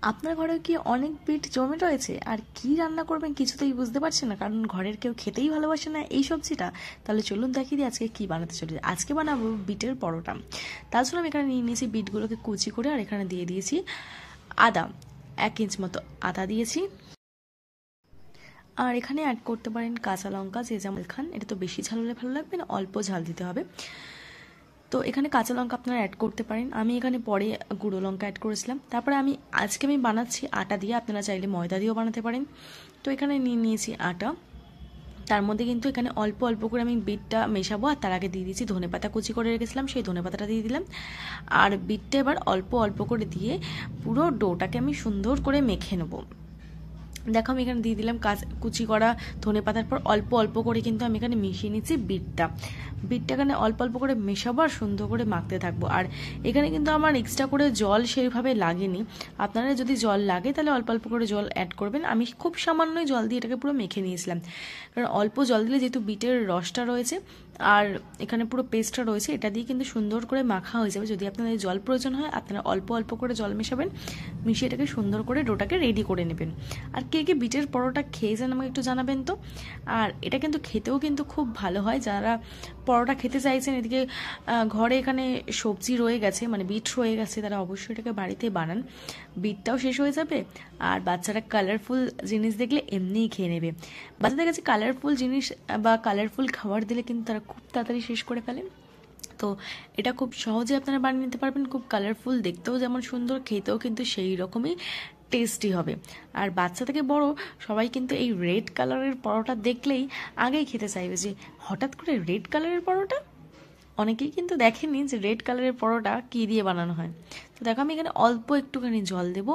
আপনার ঘরে কি অনেক বিট জমে রয়েছে আর কি রান্না করবেন কিছুতেই বুঝতে পারছেন না, কারণ ঘরের কেউ খেতেই ভালোবাসে না এই সবজিটা? তাহলে চলুন দেখিয়ে দিই আজকে কি বানাতে চলেছি। আজকে বানাবো বিটের পরোটা। তার জন্য আমি এখানে নিয়ে নিয়েছি বিটগুলোকে কুচি করে, আর এখানে দিয়ে দিয়েছি আদা, 1 ইঞ্চ মতো আদা দিয়েছি। আর এখানে অ্যাড করতে পারেন কাঁচা লঙ্কা, যে যেমন খান। এটা তো বেশি ঝাল হলে ভালো লাগবে না, অল্প ঝাল দিতে হবে। তো এখানে কাঁচা লঙ্কা আপনারা অ্যাড করতে পারেন, আমি এখানে পরে গুঁড়ো লঙ্কা অ্যাড করেছিলাম। তারপরে আজকে আমি বানাচ্ছি আটা দিয়ে, আপনারা চাইলে ময়দা দিয়েও বানাতে পারেন। তো এখানে নিয়ে নিয়েছি আটা, তার মধ্যে কিন্তু এখানে অল্প অল্প করে আমি বিটটা মেশাবো। আর তার আগে দিয়ে দিয়েছি ধনেপাতা কুচি করে রেখেছিলাম, সেই ধনেপাতাটা দিয়ে দিলাম। আর বিটটা এবার অল্প অল্প করে দিয়ে পুরো ডোটাকে আমি সুন্দর করে মেখে নেবো। দেখো আমি এখানে দিয়ে দিলাম কুচি করা ধনেপাতার পর অল্প অল্প করে কিন্তু আমি এখানে মিশিয়ে নিচ্ছি বিটটা এখানে অল্প অল্প করে মেশাবো আর সুন্দর করে মাখতে থাকবো। আর এখানে কিন্তু আমার এক্সট্রা করে জল সেইভাবে লাগেনি, আপনারা যদি জল লাগে তাহলে অল্প অল্প করে জল অ্যাড করবেন। আমি খুব সামান্যই জল দিয়ে এটাকে পুরো মেখে নিয়েছিলাম, কারণ অল্প জল দিলে যেহেতু বিটের রসটা রয়েছে আর এখানে পুরো পেস্টটা রয়েছে, এটা দিয়ে কিন্তু সুন্দর করে মাখা হয়ে যাবে। যদি আপনাদের জল প্রয়োজন হয় আপনারা অল্প অল্প করে জল মেশাবেন, মিশিয়ে এটাকে সুন্দর করে ডোটাকে রেডি করে নেবেন। আর কে কে বিটের পরোটা খেয়েছেন আমাকে একটু জানাবেন তো। আর এটা কিন্তু খেতেও কিন্তু খুব ভালো হয়। যারা পরোটা খেতে চাইছেন, এদিকে ঘরে এখানে সবজি রয়ে গেছে, মানে বিট রয়ে গেছে, তারা অবশ্যই এটাকে বাড়িতে বানান। বিটটাও শেষ হয়ে যাবে আর বাচ্চারা কালারফুল জিনিস দেখলে এমনিই খেয়ে নেবে। বাচ্চাদের কাছে কালারফুল জিনিস বা কালারফুল খাবার দিলে কিন্তু তারা খুব তাড়াতাড়ি শেষ করে ফেলেন। তো এটা খুব সহজে আপনারা বানিয়ে নিতে পারবেন, খুব কালারফুল, দেখতেও যেমন সুন্দর, খেতেও কিন্তু সেই রকমই টেস্টি হবে। আর বাচ্চা থেকে বড় সবাই কিন্তু এই রেড কালারের পরোটা দেখলেই আগেই খেতে চাইবে, যে হঠাৎ করে রেড কালারের পরোটা। অনেকেই কিন্তু দেখেনি যে রেড কালারের পরোটা কী দিয়ে বানানো হয়। তো দেখো আমি এখানে অল্প একটুখানি জল দেবো,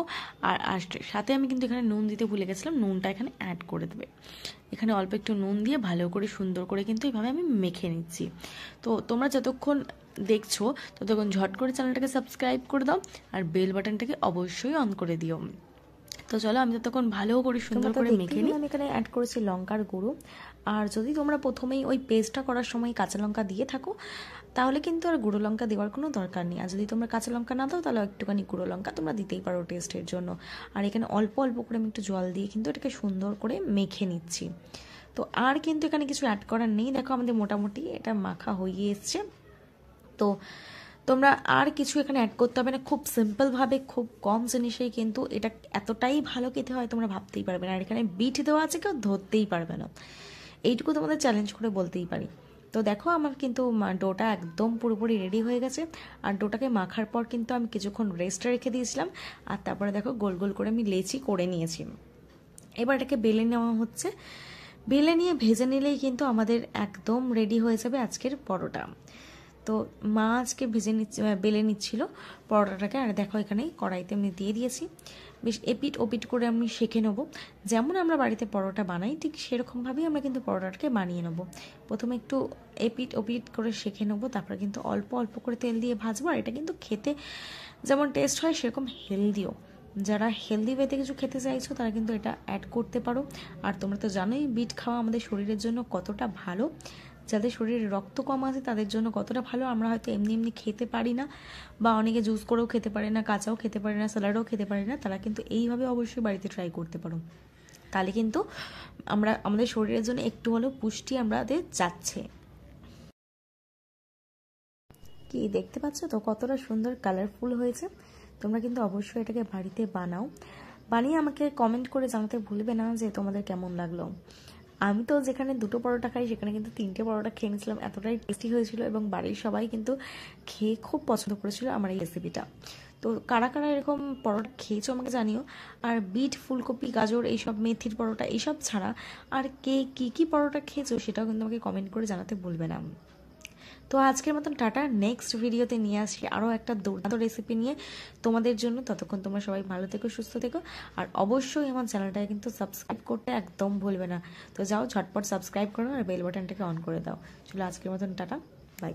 আর সাথে আমি কিন্তু এখানে নুন দিতে ভুলে গেছিলাম, নুনটা এখানে অ্যাড করে দেবে। এখানে অল্প একটু নুন দিয়ে ভালো করে সুন্দর করে কিন্তু এইভাবে আমি মেখে নিচ্ছি। তো তোমরা যতক্ষণ দেখছো ততক্ষণ ঝট করে চ্যানেলটাকে সাবস্ক্রাইব করে দাও আর বেল বাটনটাকে অবশ্যই অন করে দিও। তো চলো আমি ততক্ষণ ভালো করে সুন্দর করে মেখে নিই। আমি এখানে অ্যাড করেছি লঙ্কার গুঁড়ো। আর যদি তোমরা প্রথমেই ওই পেস্টটা করার সময় কাঁচা লঙ্কা দিয়ে থাকো তাহলে কিন্তু আর গুঁড়ো লঙ্কা দেওয়ার কোনো দরকার নেই। আর যদি তোমরা কাঁচা লঙ্কা না দাও তাহলে একটুখানি গুঁড়ো লঙ্কা তোমরা দিতেই পারো টেস্টের জন্য। আর এখানে অল্প অল্প করে আমি একটু জল দিয়ে কিন্তু এটাকে সুন্দর করে মেখে নিচ্ছি। তো আর কিন্তু এখানে কিছু অ্যাড করার নেই। দেখো আমাদের মোটামুটি এটা মাখা হয়ে এসছে। তো তোমরা আর কিছু এখানে অ্যাড করতে হবে না, খুব সিম্পলভাবে খুব কম জিনিসেই কিন্তু এটা এতটাই ভালো খেতে হয় তোমরা ভাবতেই পারবে না। আর এখানে বিট দেওয়া আছে, কেউ ধরতেই পারবে না, এইটুকু তোমাদের চ্যালেঞ্জ করে বলতেই পারি। তো দেখো আমার কিন্তু ডোটা একদম পুরোপুরি রেডি হয়ে গেছে। আর ডোটাকে মাখার পর কিন্তু আমি কিছুক্ষণ রেস্টে রেখে দিয়েছিলাম, আর তারপরে দেখো গোল গোল করে আমি লেচি করে নিয়েছি। এবার এটাকে বেলে নেওয়া হচ্ছে, বেলে নিয়ে ভেজে নিলেই কিন্তু আমাদের একদম রেডি হয়ে যাবে আজকের পরোটা। তো মা আজকে বেলে নিচ্ছিল পরোটাটাকে। আর দেখো এখানে কড়াইতে আমি দিয়ে দিয়েছি, বেশ এপিট ওপিট করে আমি সেঁকে নেবো। যেমন আমরা বাড়িতে পরোটা বানাই ঠিক সেরকমভাবেই আমরা কিন্তু পরোটাটাকে বানিয়ে নেবো। প্রথমে একটু এপিট ওপিট করে সেঁকে নেবো, তারপরে কিন্তু অল্প অল্প করে তেল দিয়ে ভাজবো। আর এটা কিন্তু খেতে যেমন টেস্ট হয় সেরকম হেলদিও। যারা হেলদি ওয়েতে কিছু খেতে চাইছো তারা কিন্তু এটা অ্যাড করতে পারো। আর তোমরা তো জানোই বিট খাওয়া আমাদের শরীরের জন্য কতটা ভালো, যাদের শরীরে রক্ত কম আছে তাদের জন্য কতটা ভালো। আমরা হয়তো এমনি এমনি খেতে পারি না, বা অনেকে জুস করেও খেতে পারে না, কাঁচাও খেতে পারে না, স্যালাডও খেতে পারে না, তারা কিন্তু এইভাবে অবশ্যই বাড়িতে ট্রাই করতে পারো। তাহলে কিন্তু আমাদের শরীরের জন্য একটু হলেও পুষ্টি আমাদের যাচ্ছে। কি দেখতে পাচ্ছ তো কতটা সুন্দর কালারফুল হয়েছে। তোমরা কিন্তু অবশ্যই এটাকে বাড়িতে বানাও, বানিয়ে আমাকে কমেন্ট করে জানাতে ভুলবে না যে তোমাদের কেমন লাগলো। আমি তো যেখানে 2টো পরোটা খাই সেখানে কিন্তু 3টে পরোটা খেয়ে নিয়েছিলাম, এতটাই টেস্টি হয়েছিল এবং বাড়ির সবাই কিন্তু খেয়ে খুব পছন্দ করেছিল আমার এই রেসিপিটা। তো কারা কারা এরকম পরোটা খেয়েছো আমাকে জানিও। আর বিট, ফুলকপি, গাজর, এইসব মেথির পরোটা এইসব ছাড়া আর কে কী কী পরোটা খেয়েছো সেটাও কিন্তু আমাকে কমেন্ট করে জানাতে ভুলবে না। তো আজকের মতন টাটা, নেক্সট ভিডিওতে নিয়ে আসি আরও একটা দুর্দান্ত রেসিপি নিয়ে তোমাদের জন্য। ততক্ষণ তোমরা সবাই ভালো থেকো, সুস্থ থেকো, আর অবশ্যই আমার চ্যানেলটাকে কিন্তু সাবস্ক্রাইব করতে একদম ভুলবে না। তো যাও ঝটপট সাবস্ক্রাইব করো আর বেল বাটনটাকে অন করে দাও। চলো আজকের মতন টাটা, বাই।